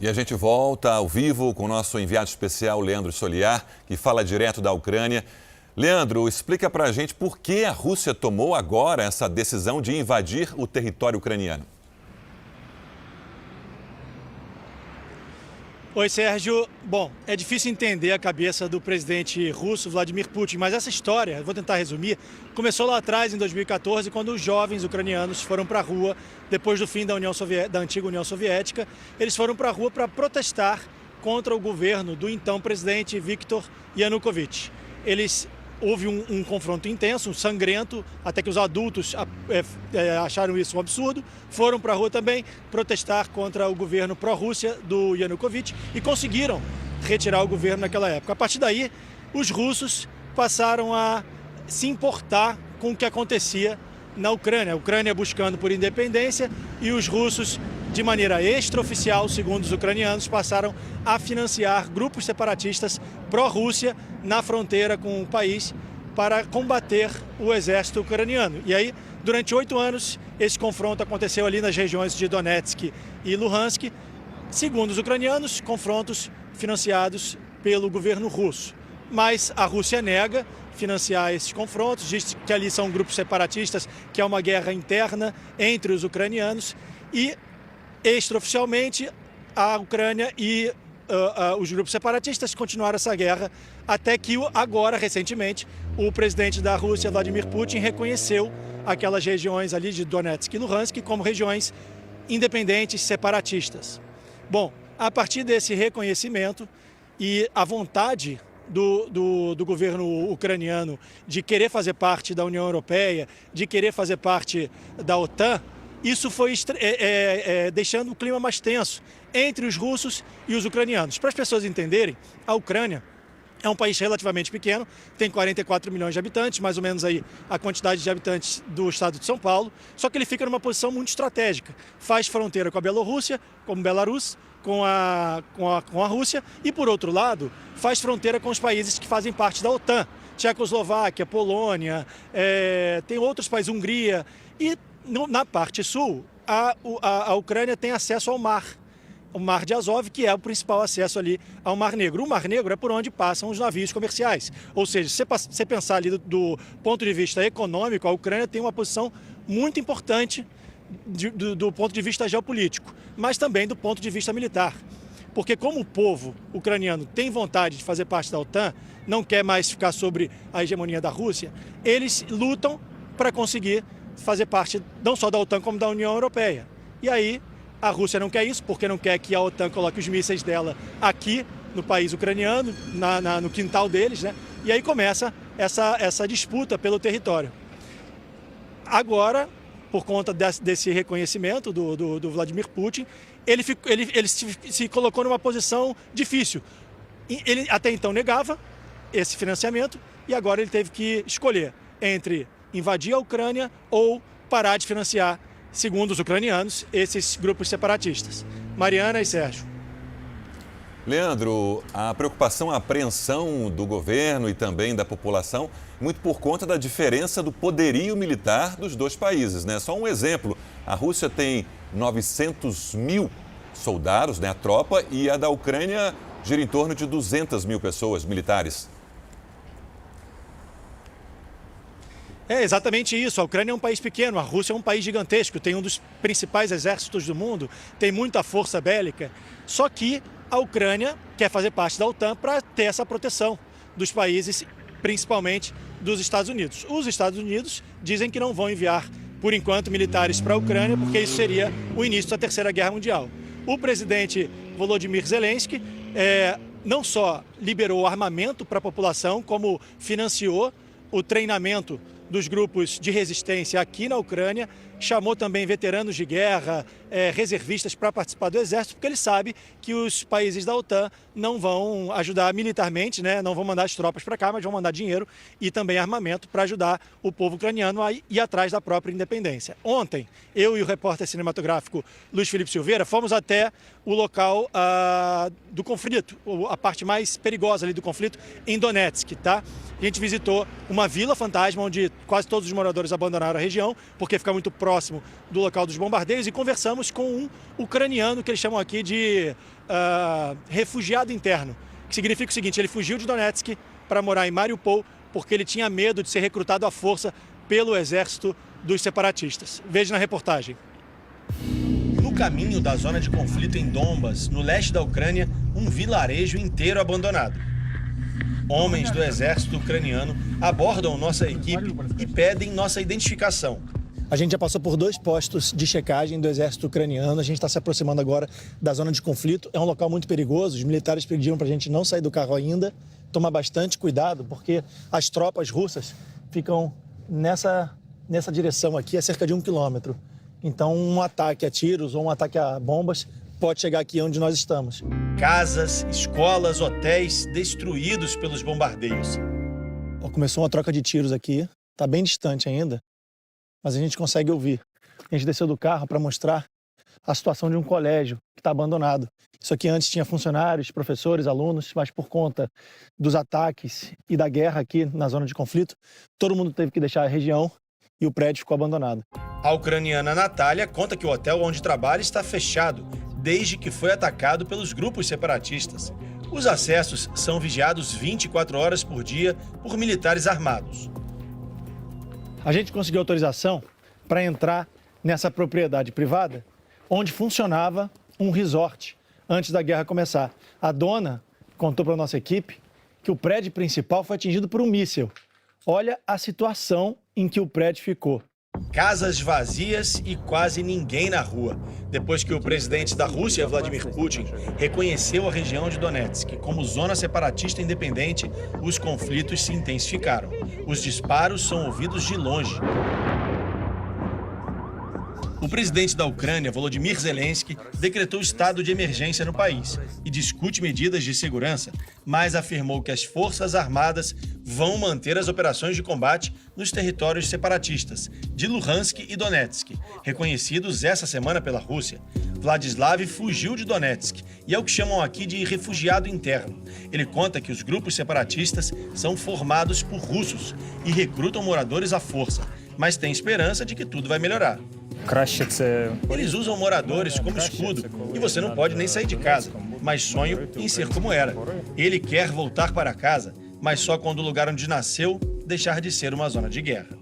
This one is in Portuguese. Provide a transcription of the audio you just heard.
E a gente volta ao vivo com o nosso enviado especial, Leandro Soliar, que fala direto da Ucrânia. Leandro, explica pra gente por que a Rússia tomou agora essa decisão de invadir o território ucraniano. Oi, Sérgio. Bom, é difícil entender a cabeça do presidente russo, Vladimir Putin, mas essa história, vou tentar resumir, começou lá atrás, em 2014, quando os jovens ucranianos foram para a rua, depois do fim da antiga União Soviética, eles foram para a rua para protestar contra o governo do então presidente Viktor Yanukovych. Houve um confronto intenso, sangrento, até que os adultos acharam isso um absurdo, foram para a rua também protestar contra o governo pró-Rússia do Yanukovych e conseguiram retirar o governo naquela época. A partir daí, os russos passaram a se importar com o que acontecia na Ucrânia. A Ucrânia buscando por independência e os russos, de maneira extraoficial, segundo os ucranianos, passaram a financiar grupos separatistas pró-Rússia na fronteira com o país para combater o exército ucraniano. E aí, durante 8 anos, esse confronto aconteceu ali nas regiões de Donetsk e Luhansk, segundo os ucranianos, confrontos financiados pelo governo russo. Mas a Rússia nega financiar esses confrontos, diz que ali são grupos separatistas, que é uma guerra interna entre os ucranianos e, extraoficialmente, a Ucrânia e os grupos separatistas continuaram essa guerra até que agora, recentemente, o presidente da Rússia, Vladimir Putin, reconheceu aquelas regiões ali de Donetsk e Luhansk como regiões independentes separatistas. Bom, a partir desse reconhecimento e a vontade do governo ucraniano de querer fazer parte da União Europeia, de querer fazer parte da OTAN, isso foi deixando o clima mais tenso entre os russos e os ucranianos. Para as pessoas entenderem, a Ucrânia é um país relativamente pequeno, tem 44 milhões de habitantes, mais ou menos aí a quantidade de habitantes do estado de São Paulo, só que ele fica numa posição muito estratégica. Faz fronteira com a Bielorrússia, como Belarus, com a Rússia e, por outro lado, faz fronteira com os países que fazem parte da OTAN, Tchecoslováquia, Polônia, tem outros países, Hungria, e na parte sul, a Ucrânia tem acesso ao mar, o Mar de Azov, que é o principal acesso ali ao Mar Negro. O Mar Negro é por onde passam os navios comerciais. Ou seja, se você pensar ali do ponto de vista econômico, a Ucrânia tem uma posição muito importante do ponto de vista geopolítico, mas também do ponto de vista militar. Porque como o povo ucraniano tem vontade de fazer parte da OTAN, não quer mais ficar sobre a hegemonia da Rússia, eles lutam para conseguir fazer parte não só da OTAN como da União Europeia. E aí a Rússia não quer isso, porque não quer que a OTAN coloque os mísseis dela aqui no país ucraniano, no quintal deles, né? E aí começa essa disputa pelo território. Agora, por conta desse reconhecimento do Vladimir Putin, ele se colocou numa posição difícil. Ele até então negava esse financiamento e agora ele teve que escolher entre invadir a Ucrânia ou parar de financiar, segundo os ucranianos, esses grupos separatistas. Mariana e Sérgio. Leandro, a preocupação, a apreensão do governo e também da população, muito por conta da diferença do poderio militar dos dois países, né? Só um exemplo, a Rússia tem 900 mil soldados, né, a tropa, e a da Ucrânia gira em torno de 200 mil pessoas militares. É exatamente isso. A Ucrânia é um país pequeno, a Rússia é um país gigantesco, tem um dos principais exércitos do mundo, tem muita força bélica. Só que a Ucrânia quer fazer parte da OTAN para ter essa proteção dos países, principalmente dos Estados Unidos. Os Estados Unidos dizem que não vão enviar, por enquanto, militares para a Ucrânia, porque isso seria o início da Terceira Guerra Mundial. O presidente Volodymyr Zelensky não só liberou armamento para a população, como financiou o treinamento dos grupos de resistência aqui na Ucrânia, chamou também veteranos de guerra, reservistas para participar do exército, porque ele sabe que os países da OTAN não vão ajudar militarmente, né? Não vão mandar as tropas para cá, mas vão mandar dinheiro e também armamento para ajudar o povo ucraniano a ir atrás da própria independência. Ontem, eu e o repórter cinematográfico Luiz Felipe Silveira fomos até o local do conflito, a parte mais perigosa ali do conflito, em Donetsk, tá? A gente visitou uma vila fantasma onde quase todos os moradores abandonaram a região, porque fica muito próximo do local dos bombardeios, e conversamos com um ucraniano que eles chamam aqui de refugiado interno, que significa o seguinte: ele fugiu de Donetsk para morar em Mariupol porque ele tinha medo de ser recrutado à força pelo exército dos separatistas. Veja na reportagem. No caminho da zona de conflito em Donbas, no leste da Ucrânia, um vilarejo inteiro abandonado. Homens do exército ucraniano abordam nossa equipe e pedem nossa identificação. A gente já passou por 2 postos de checagem do exército ucraniano. A gente está se aproximando agora da zona de conflito. É um local muito perigoso. Os militares pediram para a gente não sair do carro ainda, tomar bastante cuidado, porque as tropas russas ficam nessa direção aqui, a cerca de 1 quilômetro. Então, um ataque a tiros ou um ataque a bombas pode chegar aqui onde nós estamos. Casas, escolas, hotéis destruídos pelos bombardeios. Começou uma troca de tiros aqui, está bem distante ainda, mas a gente consegue ouvir. A gente desceu do carro para mostrar a situação de um colégio que está abandonado. Isso aqui antes tinha funcionários, professores, alunos, mas por conta dos ataques e da guerra aqui na zona de conflito, todo mundo teve que deixar a região e o prédio ficou abandonado. A ucraniana Natália conta que o hotel onde trabalha está fechado desde que foi atacado pelos grupos separatistas. Os acessos são vigiados 24 horas por dia por militares armados. A gente conseguiu autorização para entrar nessa propriedade privada, onde funcionava um resort antes da guerra começar. A dona contou para a nossa equipe que o prédio principal foi atingido por um míssil. Olha a situação em que o prédio ficou. Casas vazias e quase ninguém na rua, depois que o presidente da Rússia, Vladimir Putin, reconheceu a região de Donetsk como zona separatista independente, os conflitos se intensificaram. Os disparos são ouvidos de longe. O presidente da Ucrânia, Volodymyr Zelensky, decretou estado de emergência no país e discute medidas de segurança, mas afirmou que as forças armadas vão manter as operações de combate nos territórios separatistas de Luhansk e Donetsk, reconhecidos essa semana pela Rússia. Vladislav fugiu de Donetsk e é o que chamam aqui de refugiado interno. Ele conta que os grupos separatistas são formados por russos e recrutam moradores à força, mas tem esperança de que tudo vai melhorar. Eles usam moradores como escudo e você não pode nem sair de casa, mas sonho em ser como era. Ele quer voltar para casa, mas só quando o lugar onde nasceu deixar de ser uma zona de guerra.